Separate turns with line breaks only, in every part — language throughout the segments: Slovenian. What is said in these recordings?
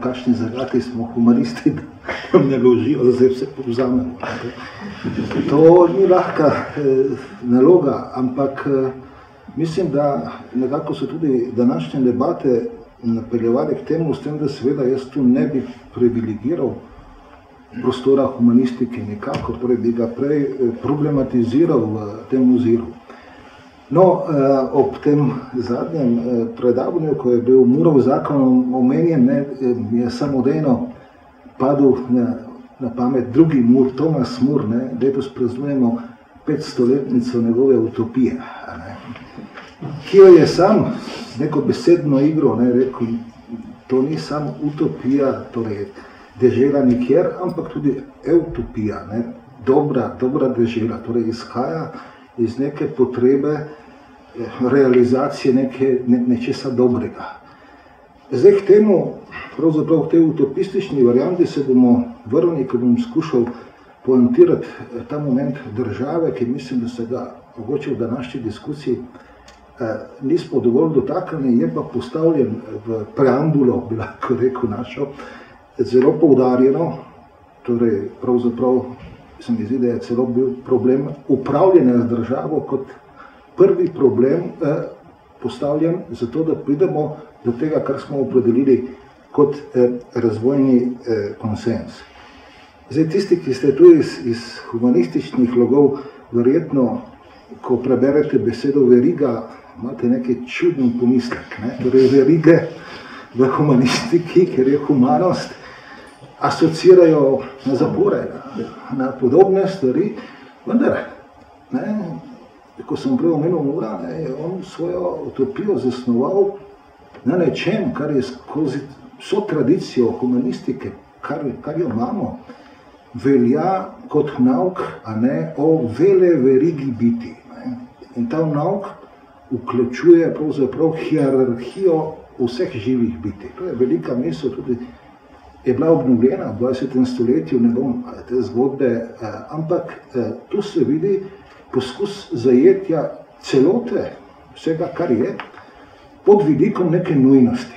kakšni zagati smo humanisti, da nam ne ložijo, da zdaj vse povzamemo. To ni lahka naloga, ampak mislim, da nekako so tudi današnje debate napeljevali k temu, s tem, da seveda jaz tu ne bi privilegiral prostora humanistike nikakor, torej bi ga prej problematiziral v tem oziru. No, ob tem zadnjem predavanju, ko je bil Murov zakon omenjen, mi je samodejno padel na pamet drugi Mur, Thomas More, letos praznujemo 500-letnico njegove utopije, ki jo je sam z neko besedno igro rekel, to ni samo utopija, torej dežela nikjer, ampak tudi eutopija, dobra dežela, torej izhaja iz neke potrebe realizacije nečesa dobrega. Zdaj k temu, pravzaprav k tej utopistični varianti se bomo vrnili, ko bom skušal poentirati ta moment države, ki mislim, da se ga mogoče v današnji diskusiji nismo dovolj dotaknili, je pa postavljen v preambulo, bi lahko rekel našo, zelo poudarjeno, torej pravzaprav se mi zdi, da je celo bil problem upravljanja z državo kot prvi problem postavljen zato, da pridemo do tega, kar smo opredelili kot razvojni konsens. Zdaj, tisti, ki ste tu iz humanističnih logov, verjetno, ko preberete besedo veriga, imate neki čuden pomislek. Torej, verige v humanistiki, ker je humanost, asocirajo na zapore, na podobne stvari, vendar, ko sem prej omenil Mura, je on svojo utopijo zasnoval na nečem, kar je skozi vso tradicijo humanistike, kar jo imamo, velja kot nauk, o vele verigi biti. In ta nauk vključuje pravzaprav hierarhijo vseh živih biti. To je velika misel, tudi je bila obnovljena v 20. stoletju, ne bom te zgodbe, ampak tu se vidi poskus zajetja celote vsega, kar je, pod vidikom neke nujnosti.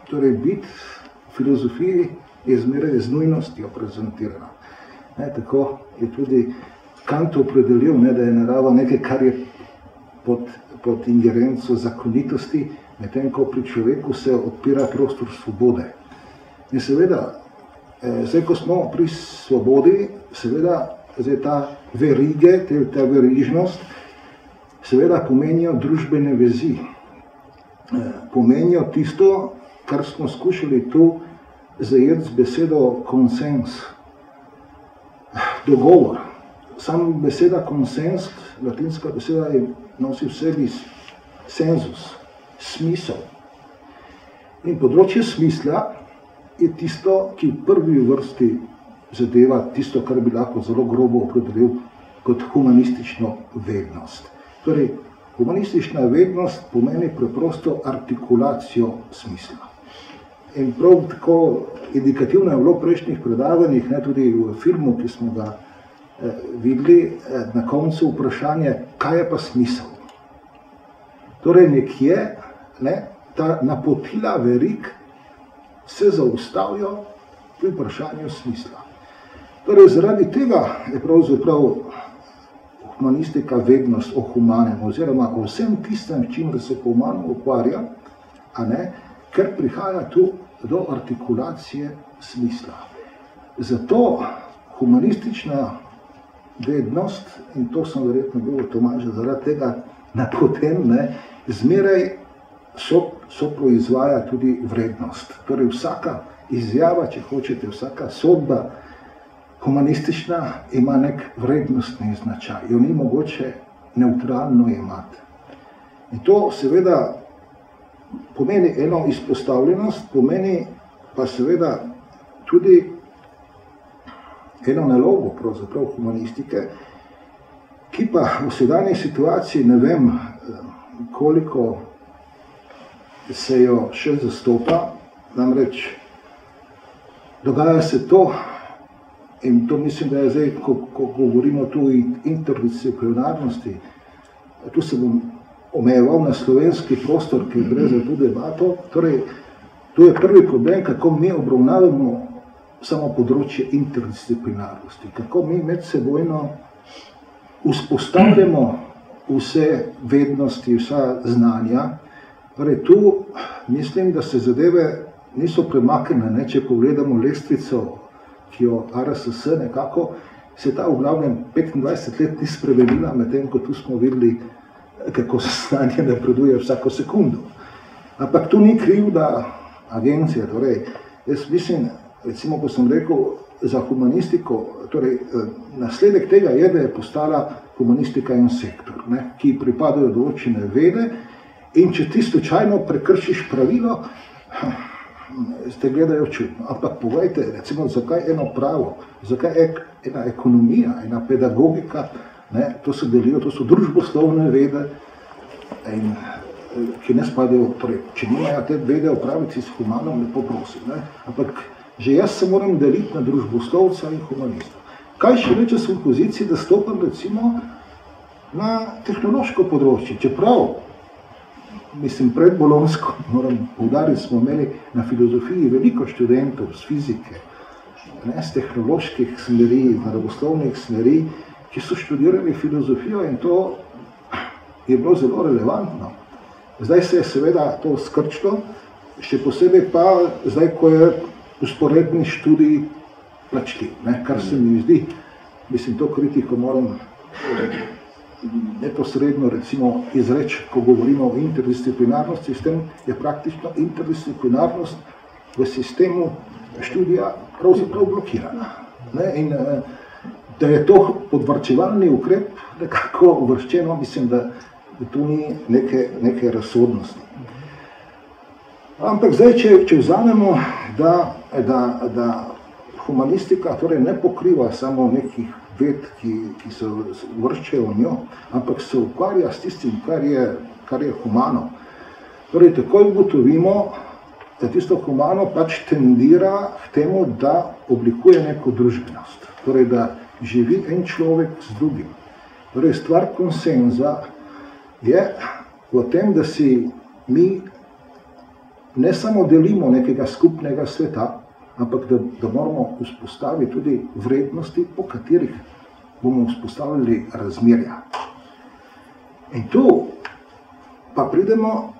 Torej, biti v filozofiji je zmeraj z nujnostjo prezentirana. Tako je tudi Kant opredelil, da je narava nekaj, kar je pod ingerenco zakonitosti, medtem ko pri človeku se odpira prostor svobode. In seveda, zdaj, ko smo pri svobodi, seveda, zdaj ta verige, ta verižnost, seveda pomenijo družbene vezi. Pomenijo tisto, kar smo skušali tu zajeti z besedo konsens. Dogovor. Sam beseda konsens, latinska beseda, nosi v sebi senzus, smisel. In področje smisla je tisto, ki v prvi vrsti zadeva tisto, kar bi lahko zelo grobo opredelil kot humanistično vednost. Torej, humanistična vednost pomeni preprosto artikulacijo smisla. In prav tako indikativno je bilo v prejšnjih predavanjih, tudi v filmu, ki smo ga videli, na koncu vprašanje, kaj je pa smisel. Torej, nekje ta napotila verig se zaustavijo pri vprašanju smisla. Torej, zaradi tega je pravzaprav humanistika vednost o humanem, oziroma o vsem tistem, čim se po humanu ukvarja, ker prihaja tu do artikulacije smisla. Zato humanistična vednost, in to sem verjetno bil od Tomaža zaradi tega napoten, zmeraj soproizvaja tudi vrednost. Torej, vsaka izjava, če hočete, vsaka sodba humanistična ima nek vrednostni značaj. Jo ni mogoče nevtralno imati. In to seveda pomeni eno izpostavljenost, pomeni pa seveda tudi eno nalogo pravzaprav humanistike, ki pa v sedanji situaciji ne vem, koliko se jo še zastopa, namreč dogaja se to, in to mislim, da je zdaj, ko govorimo tu o interdisciplinarnosti, tu se bom omejeval na slovenski prostor, ki gre za to debato, torej To je prvi problem, kako mi obravnavamo samo področje interdisciplinarnosti, kako mi medsebojno vzpostavljamo vse vednosti, vsa znanja. Torej, tu mislim, da se zadeve niso premaknjene, če pogledamo lestvico, ki jo RSS nekako, se ta v glavnem 25 let ni spremenila, medtem ko tu smo videli, kako se znanje napreduje vsako sekundo. Ampak tu ni krivda agencije. Torej, jaz mislim, recimo, ko sem rekel za humanistiko, torej, nasledek tega je, da je postala humanistika en sektor, ne, ki pripadajo določene vede, in če ti slučajno prekršiš pravilo, te gledajo čudno. Ampak povejte, recimo, zakaj eno pravo, zakaj ena ekonomija, ena pedagogika, ne, to se delijo, to so družboslovne vede, in, ki ne spadajo, torej, če nimajo te vede opraviti s humanom, lepo prosim, ne, ampak že jaz se moram deliti na družboslovca in humanista. Kaj še reče sem v poziciji, da stopam recimo na tehnološko področje, čeprav, mislim, pred bolonjsko, moram poudariti, smo imeli na filozofiji veliko študentov z fizike, ne, z tehnoloških smeri, naravoslovnih smeri, ki so študirali filozofijo, in to je bilo zelo relevantno. Zdaj se je seveda to skrčilo, še posebej pa zdaj, ko je usporedni študij plačljiv, ne, kar se mi zdi, mislim, to kritiko moram neposredno recimo izreči, ko govorimo o interdisciplinarnosti, s tem je praktično interdisciplinarnost v sistemu študija pravzaprav blokirana. Ne? In da je to podvarčevalni ukrep nekako uvrščeno, mislim, da tu ni neke razsodnosti. Ampak zdaj, če vzamemo, da humanistika torej ne pokriva samo nekih ved, ki se vrščajo v njo, ampak se ukvarja s tistim, kar je humano. Torej, takoj ugotovimo, da tisto humano pač tendira k temu, da oblikuje neko družbenost. Torej, da živi en človek z drugim. Torej, stvar konsenza je v tem, da si mi ne samo delimo nekega skupnega sveta, ampak da moramo vzpostaviti tudi vrednosti, po katerih bomo vzpostavili razmerja. In tu pa pridemo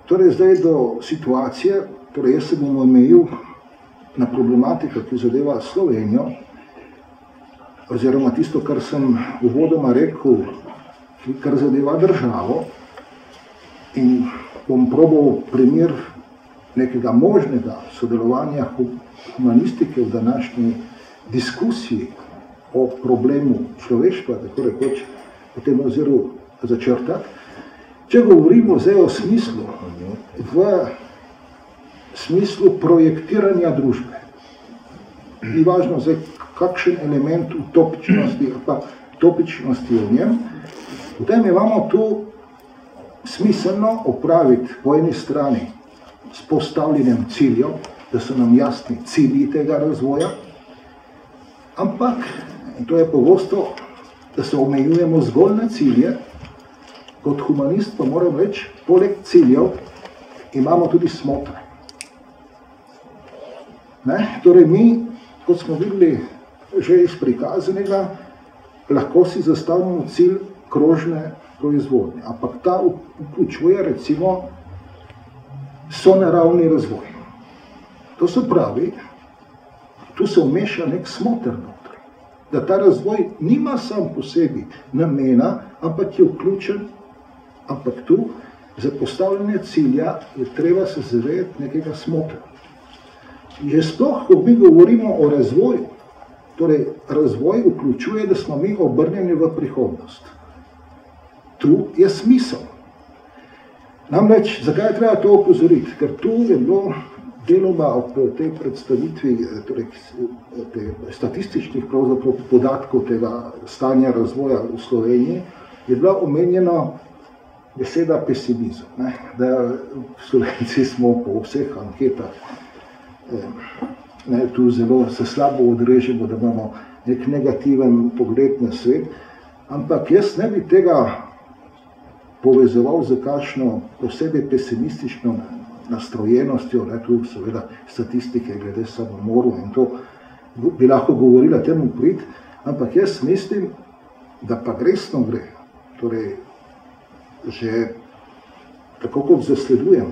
torej zdaj do situacije, torej jaz se bom omejil na problematiko, ki zadeva Slovenijo, oziroma tisto, kar sem uvodoma rekel, kar zadeva državo, in bom probal primer nekega možnega sodelovanja humanistike v današnji diskusiji o problemu človeštva, tako rekoč, v tem oziru začrtati. Če govorimo zdaj o smislu, v smislu projektiranja družbe, ni važno zdaj, kakšen element utopičnosti ali pa topičnosti v njem, potem imamo tu smiselno opraviti po eni strani s postavljanjem ciljev, da so nam jasni cilji tega razvoja, ampak, in to je pogosto, da se omejujemo zgolj na cilje, kot humanist pa moram reči, poleg ciljev imamo tudi smotre. Torej mi, kot smo videli že iz prikazanega, lahko si zastavimo cilj krožne proizvodnje, ampak ta vključuje recimo sonaravni razvoj. To se pravi, tu se vmeša nek smoter notri, da ta razvoj nima sam po sebi namena, ampak je vključen, ampak tu za postavljanje cilja je treba se zavedati nekega smotra. Že sploh, ko mi govorimo o razvoju, torej razvoj vključuje, da smo mi obrnjeni v prihodnost. Tu je smisel. Namreč, zakaj je treba to opozoriti? Ker tu je bilo deloma ob tej predstavitvi torej, statističnih podatkov tega stanja razvoja v Sloveniji, je bila omenjena beseda pesimizem. Da Slovenci smo po vseh anketah tu zelo se slabo odrežemo, da imamo nek negativen pogled na svet, ampak jaz ne bi tega povezoval za kakšno posebej pesimistično nastrojenostjo, ne, tu seveda statistike glede samomorov in to bi lahko govorila temu prid, ampak jaz mislim, da pa resno gre, torej že tako kot zasledujem,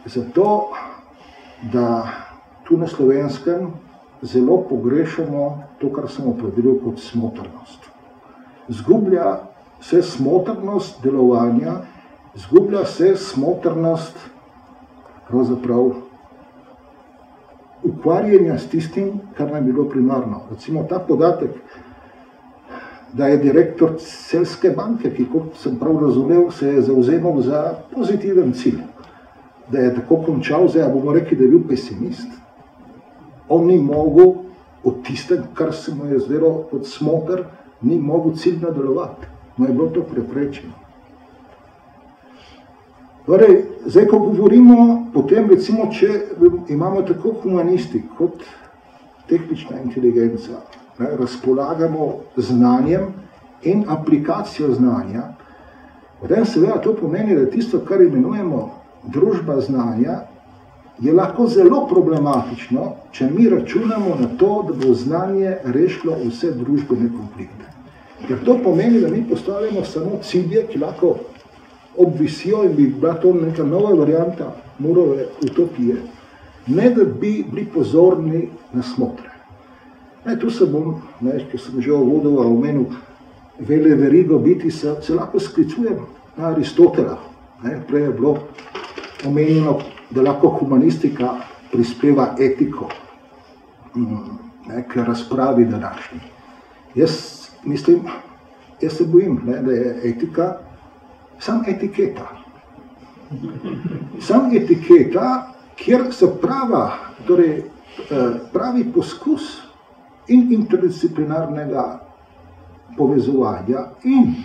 zato, da tu na Slovenskem zelo pogrešamo to, kar sem opredelil kot smotrnost. Zgublja se smotrnost delovanja, zgublja se smotrnost pravzaprav ukvarjanja s tistim, kar nam je bilo primarno. Recimo ta podatek, da je direktor Celjske banke, ki, kot sem prav razumel, se je zavzemal za pozitiven cilj, da je tako končal, zdaj bomo rekli, da je bil pesimist. On ni mogel od tistem, kar se mu je zdelo kot smotr, ni mogel ciljno delovati. Mu je bilo to preprečeno. Torej, zdaj, ko govorimo, potem recimo, če imamo tako humanisti kot tehnična inteligenca, razpolagamo znanjem in aplikacijo znanja, potem seveda to pomeni, da tisto, kar imenujemo družba znanja, je lahko zelo problematično, če mi računamo na to, da bo znanje rešilo vse družbene konflikte. Ker to pomeni, da mi postavljamo samo cilje, ki lahko obvisijo in bi bila to neka nova varianta Murove utopije, ne da bi bili pozorni na smotre. Tu se bom, ker sem že uvodoma omenil vele verigo biti, se lahko sklicujem na Aristotela. Prej je bilo omenjeno, da lahko humanistika prispeva etiko k razpravi današnji. Jaz mislim, jaz se bojim, da je etika sam etiketa. Sam etiketa, kjer se pravi poskus in interdisciplinarnega povezovanja in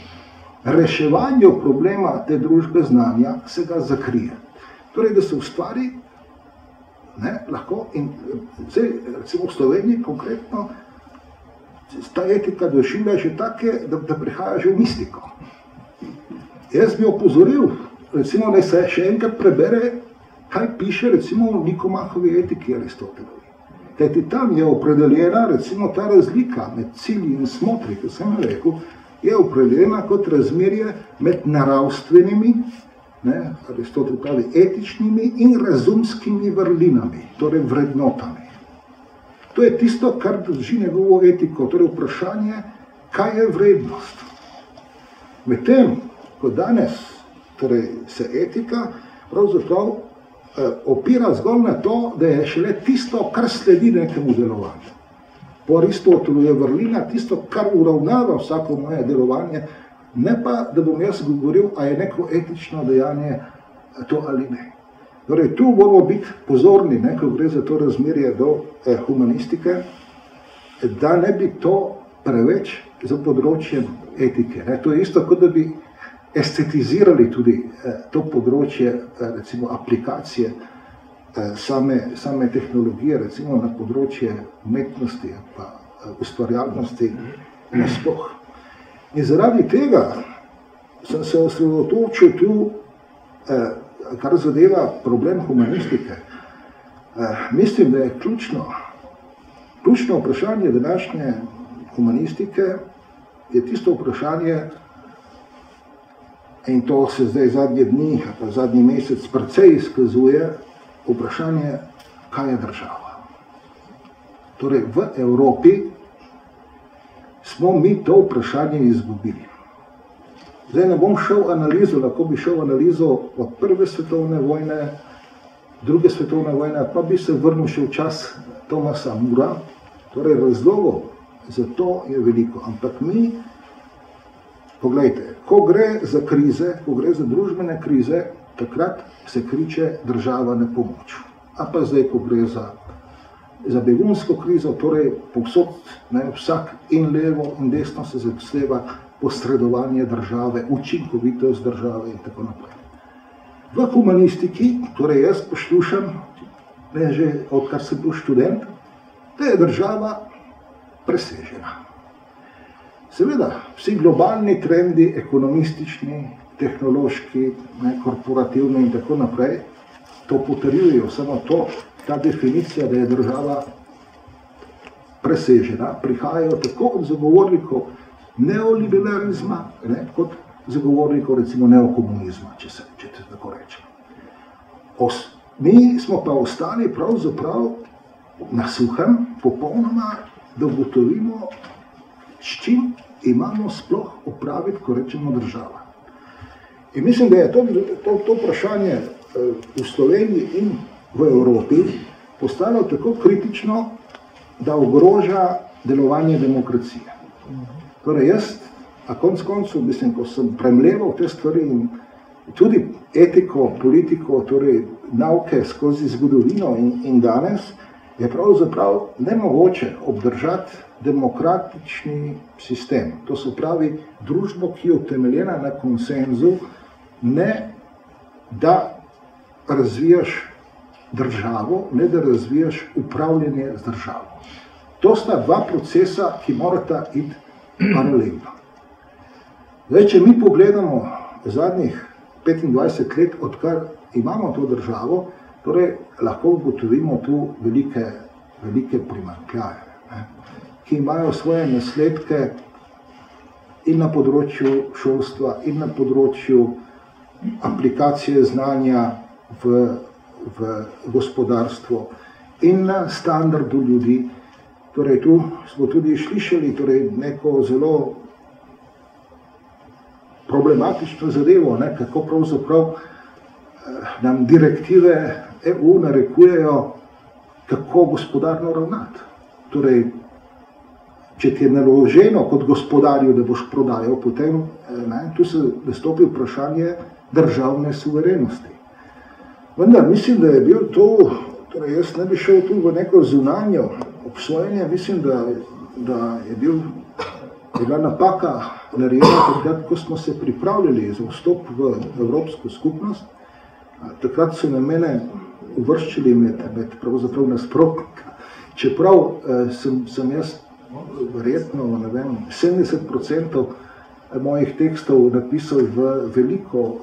reševanja problema te družbe znanja se ga zakrije. Torej, da se ustvari, lahko, in zdaj, recimo v Sloveniji konkretno, ta etika doživlja že take, da prihaja že v mistiko. Jaz bi opozoril, recimo, da se še enkrat prebere, kaj piše recimo v Nikomahovi etiki Aristotelovi. Kajti tam je opredeljena recimo ta razlika med cilji in smotri, kot sem rekel, je opredeljena kot razmerje med naravstvenimi, Aristotel pravi etičnimi in razumskimi vrlinami, torej vrednotami. To je tisto, kar drži njegovo etiko, torej vprašanje, kaj je vrednost. Medtem, ko danes se etika pravzaprav opira zgolj na to, da je šele tisto, kar sledi nekemu delovanju. Po Aristotelu je vrlina tisto, kar uravnava vsako moje delovanje, ne pa, da bom jaz govoril, a je neko etično dejanje to ali ne. Torej, tu moramo biti pozorni, ko gre za to razmerje do humanistike, da ne bi to preveč za področjem etike. To je isto, kot da bi estetizirali tudi to področje, recimo aplikacije same tehnologije, recimo na področje umetnosti, pa ustvarjalnosti nasploh. In zaradi tega sem se osredotočil tu, kar zadeva problem humanistike. Mislim, da je ključno vprašanje današnje humanistike je tisto vprašanje, in to se zdaj zadnje dni, pa zadnji mesec precej izkazuje, vprašanje, kaj je država. Torej, v Evropi smo mi to vprašanje izgubili. Zdaj ne bom šel analizo, lahko bi šel analizo od Prve svetovne vojne, Druge svetovne vojne, pa bi se vrnil še v čas Thomasa Mura. Torej, razlogov za to je veliko, ampak mi, poglejte, ko gre za krize, ko gre za družbene krize, takrat se kriče država na pomoč. A pa zdaj, ko gre za begunsko krizo, torej povsod, vsak in levo in desno se zasleva posredovanje države, učinkovitost države in tako naprej. V humanistiki, torej jaz poslušam, že odkar sem bil študent, da je država presežena. Seveda, vsi globalni trendi, ekonomistični, tehnološki, korporativni in tako naprej, to potrjujejo, samo to, ta definicija, da je država presežena, prihajajo tako od zagovornikov neoliberalizma, kot zagovornikov recimo neokomunizma, če tako rečem. Mi smo pa ostali pravzaprav na suhem, popolnoma, da ugotovimo, s čim imamo sploh opraviti, ko rečemo država. In mislim, da je to vprašanje v Sloveniji in v Evropi postalo tako kritično, da ogroža delovanje demokracije. Torej jaz, a konec koncev, mislim, ko sem premleval te stvari in tudi etiko, politiko, torej nauke skozi zgodovino in danes, je pravzaprav nemogoče obdržati demokratični sistem. To se pravi družbo, ki je utemeljena na konsenzu, ne da razvijaš državo, ne da razvijaš upravljanje z državo. To sta dva procesa, ki morata iti paralelno. Zdaj, če mi pogledamo zadnjih 25 let, odkar imamo to državo, torej lahko ugotovimo tu velike primanjkljaje, ki imajo svoje nasledke in na področju šolstva, in na področju aplikacije znanja v gospodarstvo in na standardu ljudi. Torej, tu smo tudi slišali neko zelo problematično zadevo, kako pravzaprav nam direktive EU narekujejo, kako gospodarno ravnati. Torej, če ti je naloženo kot gospodarju, da boš prodajal, potem tu se nastopi vprašanje državne suverenosti. Vendar mislim, da je bil to, torej jaz ne bi šel tu v neko zunanjo obsojenje, mislim, da je bila napaka narejena takrat, ko smo se pripravljali za vstop v Evropsko skupnost. Takrat so na mene uvrščili med pravzaprav nasprotnika. Čeprav sem jaz verjetno, 70% mojih tekstov napisal v veliko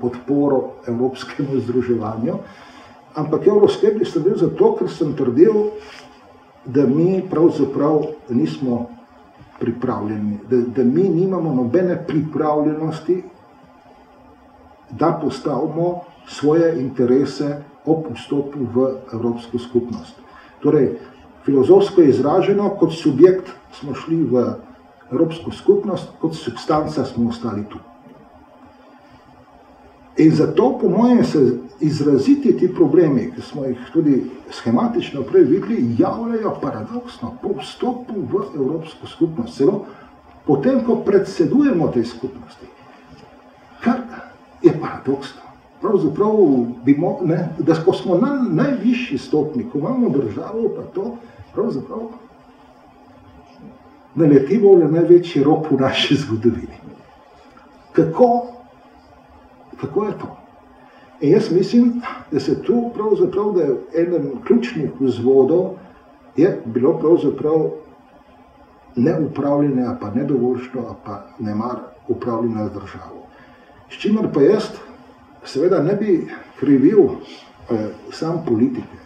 podporo evropskemu združevanju, ampak evroskeptik sem bil zato, ker sem trdil, da mi pravzaprav nismo pripravljeni, da mi nimamo nobene pripravljenosti, da postavimo svoje interese ob vstopu v Evropsko skupnost. Torej, filozofsko izraženo, kot subjekt smo šli v Evropsko skupnost, kot substanca smo ostali tu. In zato, po mojem, se izraziti ti problemi, ki smo jih tudi schematično prej videli, javljajo paradoksno po vstopu v Evropsko skupnost, celo potem, ko predsedujemo tej skupnosti. Kar je paradoksno. Pravzaprav, da ko smo na najvišji stopni, ko imamo državo, pa to pravzaprav naletimo na največji rop v naši zgodovini. Kako je to? In jaz mislim, da se tu pravzaprav, da je eden ključnih vzvodov je bilo pravzaprav neupravljanje, pa nedovoljšno, pa nemar upravljanje z državo. S čimer pa jaz seveda ne bi krivil sam politike.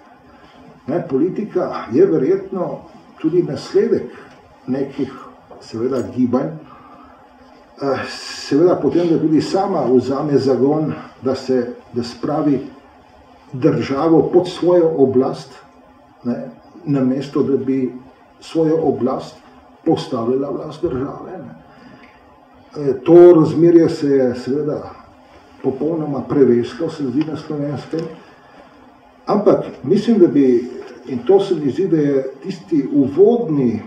Politika je verjetno tudi nasledek nekih seveda gibanj, seveda potem, da tudi sama vzame zagon, da spravi državo pod svojo oblast, namesto da bi svojo oblast postavila vlast države. To razmerje se je seveda popolnoma preveslo, se zdi na Slovenskem, ampak mislim, da bi, in to se mi zdi, da je tisti uvodni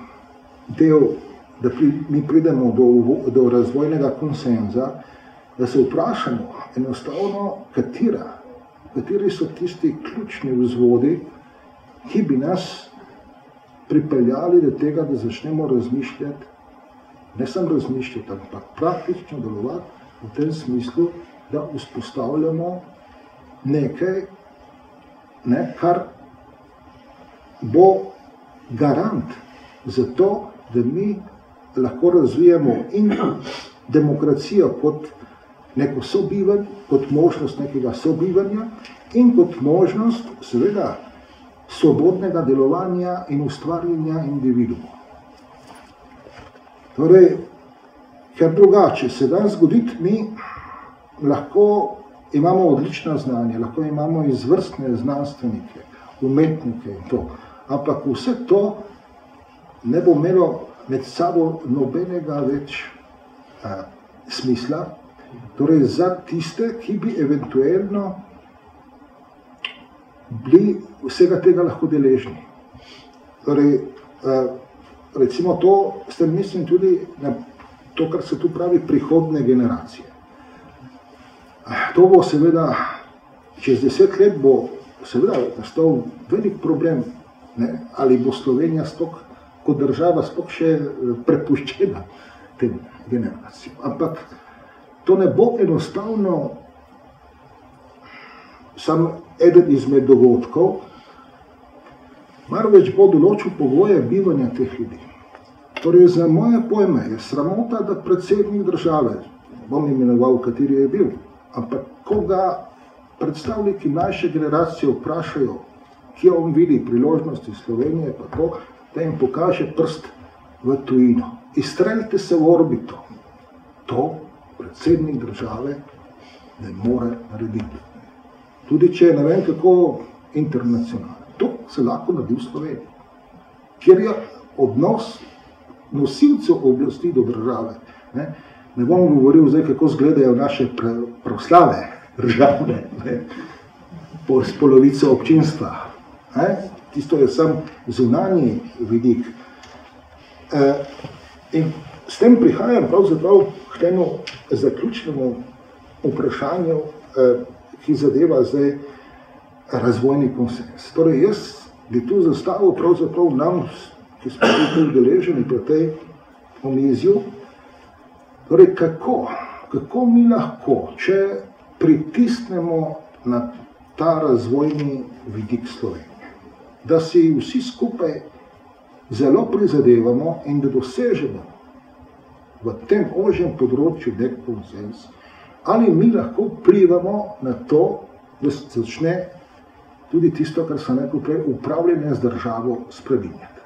del, da mi pridemo do razvojnega konsenza, da se vprašamo enostavno, kateri so tisti ključni vzvodi, ki bi nas pripeljali do tega, da začnemo razmišljati, ne samo razmišljati, ampak praktično delovati v tem smislu, da vzpostavljamo nekaj, kar bo garant za to, da mi lahko razvijemo in demokracijo kot neko sobivanje, kot možnost nekega sobivanja in kot možnost, seveda, svobodnega delovanja in ustvarjanja individuuma. Torej, ker drugače se da zgoditi, mi lahko imamo odlična znanja, lahko imamo izvrstne znanstvenike, umetnike in to, ampak vse to ne bo imelo med sabo nobenega več smisla, torej za tiste, ki bi eventualno bili vsega tega lahko deležni. Torej, recimo to, s tem mislim tudi na to, kar se tu pravi, prihodne generacije. To bo seveda, čez 10 let bo seveda nastal velik problem, ne, ali bo Slovenija sploh kot država sploh še prepuščena tem generacijam. Ampak to ne bo enostavno samo eden izmed dogodkov, marveč bo določil pogoje bivanja teh ljudi. Torej, za moje pojme je sramota, da predsednik države, bom imenoval, kateri je bil, ampak ko ga predstavniki mlajše generacije vprašajo, kje on vidi priložnosti Slovenije, pa to, da jim pokaže prst v tujino. Izstreljte se v orbito. To predsednik države ne more narediti. Tudi če je ne vem kako internacionalno. To se lahko naredi v Sloveniji. Kjer je odnos nosilcev oblasti do države. Ne bom govoril zdaj, kako izgledajo naše proslave državne, s polovico občinstva. Tisto je sam zunanji vidik. In s tem prihajam pravzaprav k temu zaključnemu vprašanju, ki zadeva zdaj razvojni konsens. Torej, jaz bi tu zastavil pravzaprav nam, ki smo tudi udeleženi pri tej omizju, torej kako mi lahko, če pritisnemo na ta razvojni vidik Slovenije, da si vsi skupaj zelo prizadevamo in da dosežemo v tem ožjem področju nek konsens, ali mi lahko vplivamo na to, da se začne tudi tisto, kar sem rekel prej, upravljanje z državo spreminjati.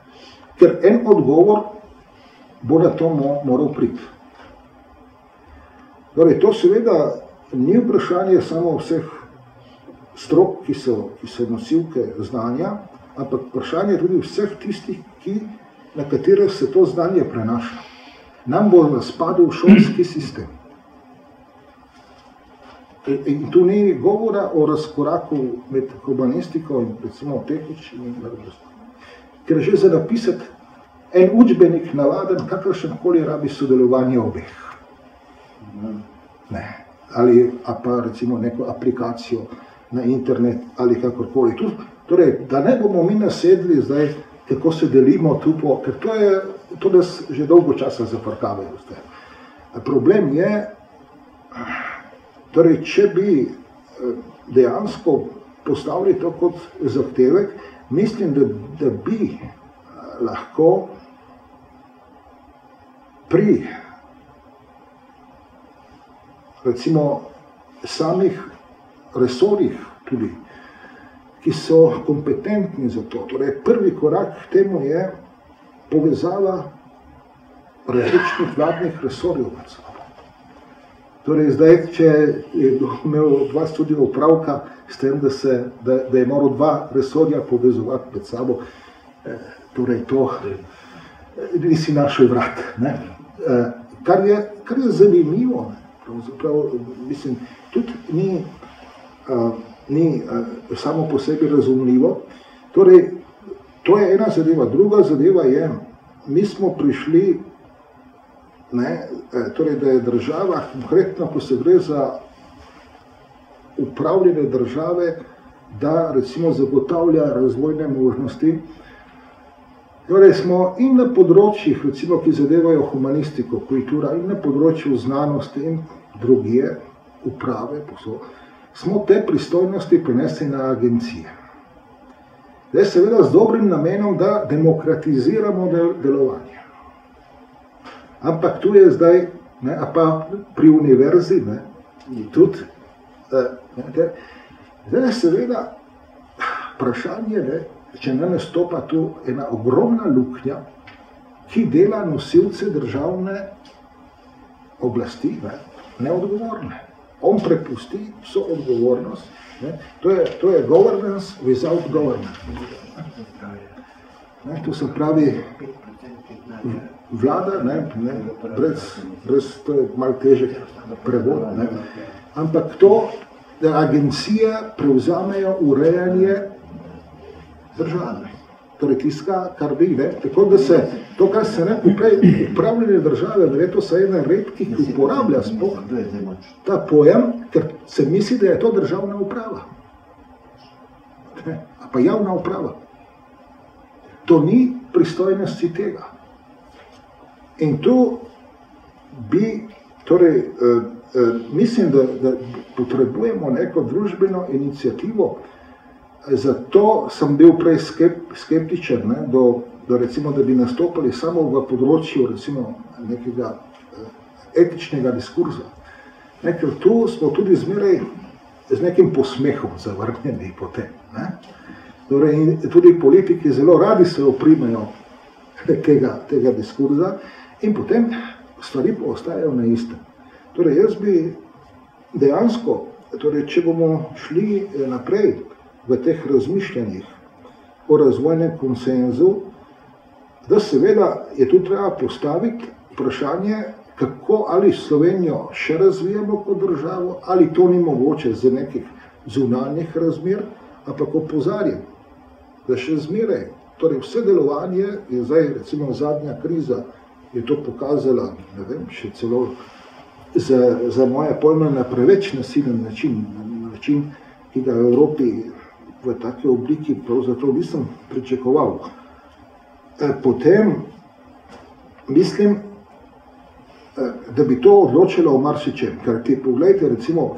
Ker en odgovor bo na to moral priti. Torej, to seveda ni vprašanje samo vseh strok, ki so nosilke znanja, ampak vprašanje tudi vseh tistih, na katere se to znanje prenaša. Nam bo razpadel šolski sistem. In tu ni govora o razkoraku med humanistiko in recimo tehničnim in naravoslovjem. Ker že za napisati en učbenik navaden, kakršenkoli rabi sodelovanje obeh. Ne. Ali pa recimo neko aplikacijo na internet ali kakorkoli. Torej, da ne bomo mi nasedli zdaj, kako se delimo tu po, ker to nas že dolgo časa zafrkavajo zdaj. Problem je, torej, če bi dejansko postavili to kot zahtevek, mislim, da bi lahko pri recimo samih resorjih tudi, ki so kompetentni za to. Torej, prvi korak k temu je povezava različnih vladnih resorjev med sabo. Torej, zdaj, če je imel od vas tudi opravka s tem, da je moral dva resorja povezovati med sabo, torej to nisi našel vrat. Ne? Kar je zanimivo, pravzaprav, mislim, tudi ni samo po sebi razumljivo. Torej, to je ena zadeva. Druga zadeva je, mi smo prišli, torej, da je država, konkretno, ko se gre za upravljanje države, da recimo zagotavlja razvojne možnosti. Torej, smo in na področjih, recimo, ki zadevajo humanistiko, kultura, in na področju znanosti in drugje, uprave, smo te pristojnosti prenesli na agencije. Zdaj, seveda z dobrim namenom, da demokratiziramo delovanje. Ampak tu je zdaj, pa pri univerzi, tudi, zdaj seveda vprašanje, če ne nastopa tu ena ogromna luknja, ki dela nosilce državne oblasti neodgovorne. On prepusti vso odgovornost, to je governance without governance. To se pravi, vlada, brez, to je malo težek prevod, ampak to, da agencije prevzamejo urejanje države. Torej tiska, kar bi, tako da se, to, kar se rekel prej, upravljanje države, verjetno se ena redkih, ki uporablja sploh ta pojem, ker se misli, da je to državna uprava. A pa javna uprava. To ni pristojnosti tega. In tu bi, torej, mislim, da potrebujemo neko družbeno inicijativo. Zato sem bil prej skeptičen, do recimo, da bi nastopali samo v področju recimo nekega etičnega diskurza. Ker tu smo tudi zmeraj z nekim posmehom zavrnjeni potem. Torej, tudi politiki zelo radi se oprimejo tega diskurza in potem stvari pa ostajajo na istem. Torej, jaz bi dejansko, torej, če bomo šli naprej v teh razmišljanjih o razvojnem konsenzu, da seveda je tu treba postaviti vprašanje, kako ali Slovenijo še razvijamo kot državo, ali to ni mogoče z nekih zunanjih razmer, ampak opozarjam, da še zmeraj, torej vse delovanje je zdaj, recimo zadnja kriza, je to pokazala, ne vem, še celo za moje pojme na preveč nasilen način, ki ga v Evropi v taki obliki pravzaprav nisem pričakoval. Potem mislim, da bi to odločilo o marsičem, ker ti pogledajte, recimo,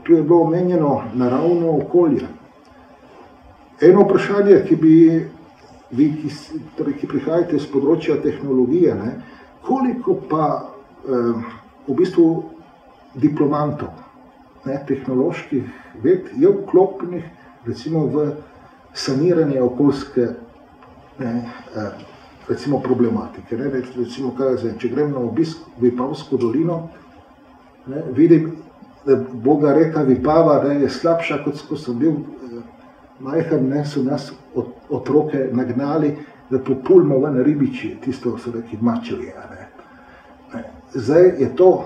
tu je bilo omenjeno naravno okolje. Eno vprašanje, ki bi vi, ki prihajate z področja tehnologije, koliko pa v bistvu diplomantov, tehnoloških ved je vklopljenih recimo v saniranje okoljske recimo problematike. Recimo, če grem na obisk v Vipavsko dolino, vidim, da Boga reka Vipava je slabša, kot ko sem bil majhen, so nas otroke nagnali, da populimo ven ribiči, tisto so rekli mačevje. Zdaj je to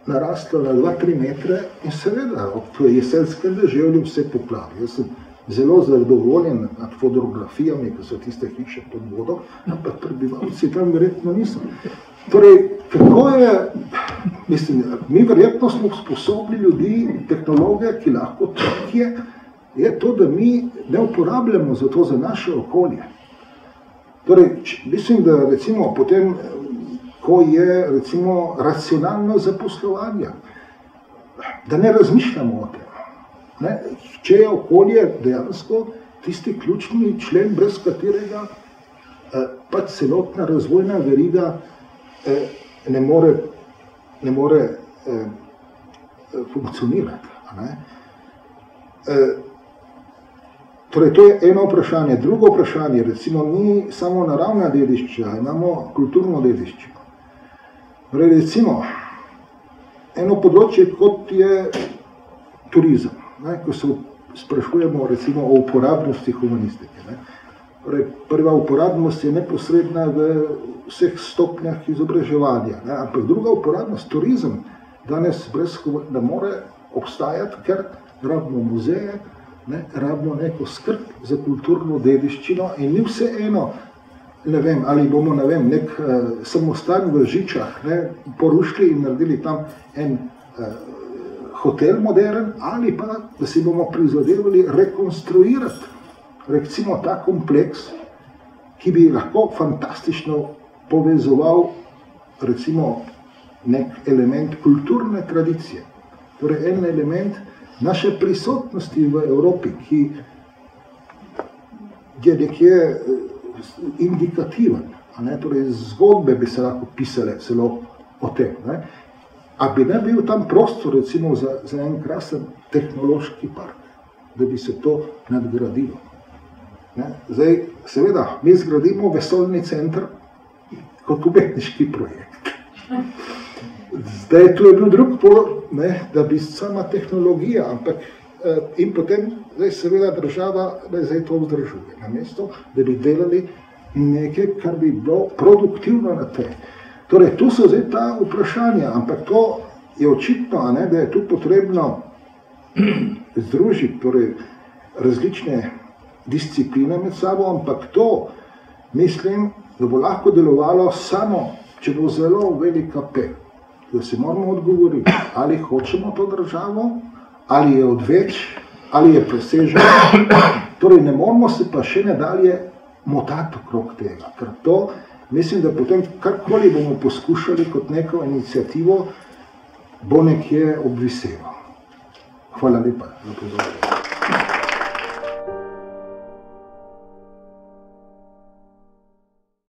narastlo na 2-3 metre in seveda ob jesenskem deževju vse poplavi. Jaz sem zelo zadovoljen nad fotografijami, ki so tiste hiše pod vodo, ampak prebivalci tam verjetno niso. Torej, kako je, mislim, mi verjetno smo sposobni ljudi, tehnologe, ki lahko tukaj je to, da mi ne uporabljamo za to, za naše okolje. Torej, mislim, da recimo potem, ko je recimo racionalno zaposlovanje, da ne razmišljamo o tem. Če je okolje dejansko tisti ključni člen, brez katerega pa celotna razvojna veriga ne more funkcionirati. Torej, to je eno vprašanje. Drugo vprašanje, recimo, ni samo naravna dediščina, imamo kulturno dediščino. Torej, recimo, eno področje, kot je turizem, ko se sprašujemo recimo o uporabnosti humanistike. Torej, prva uporabnost je neposredna v vseh stopnjah izobraževanja, ampak druga uporabnost, turizem, danes brez ne more obstajati, ker rabimo muzeje, rabimo neko skrb za kulturno dediščino in ni vseeno, ne vem, ali bomo, ne vem, nek samostan v Žičah porušili in naredili tam en hotel modern, ali pa, da si bomo prizadevali rekonstruirati recimo ta kompleks, ki bi lahko fantastično povezoval recimo nek element kulturne tradicije. Torej, en element naše prisotnosti v Evropi, ki je nekje indikativen. Torej, zgodbe bi se lahko pisale celo o tem. a bi ne bil tam prostor recimo za en krasen tehnološki park, da bi se to nadgradilo. Ne? Zdaj, seveda, mi zgradimo vesoljni center kot umetniški projekt. Zdaj, tu je bil drug da bi sama tehnologija, ampak in potem, zdaj, seveda, država zdaj to vzdržuje, namesto, da bi delali nekaj, kar bi bilo produktivno na tej. Torej, tu so zdaj ta vprašanja, ampak to je očitno, da je tu potrebno združiti torej, različne discipline med sabo, ampak to mislim, da bo lahko delovalo samo, če bo zelo velik apel. Da se moramo odgovoriti, ali hočemo to državo, ali je odveč, ali je preseženo. Torej, ne moramo se pa še nadalje motati okrog tega, ker to mislim, da potem karkoli bomo poskušali kot neko inicijativo, bo nekje obviselo. Hvala lepa za pozornost.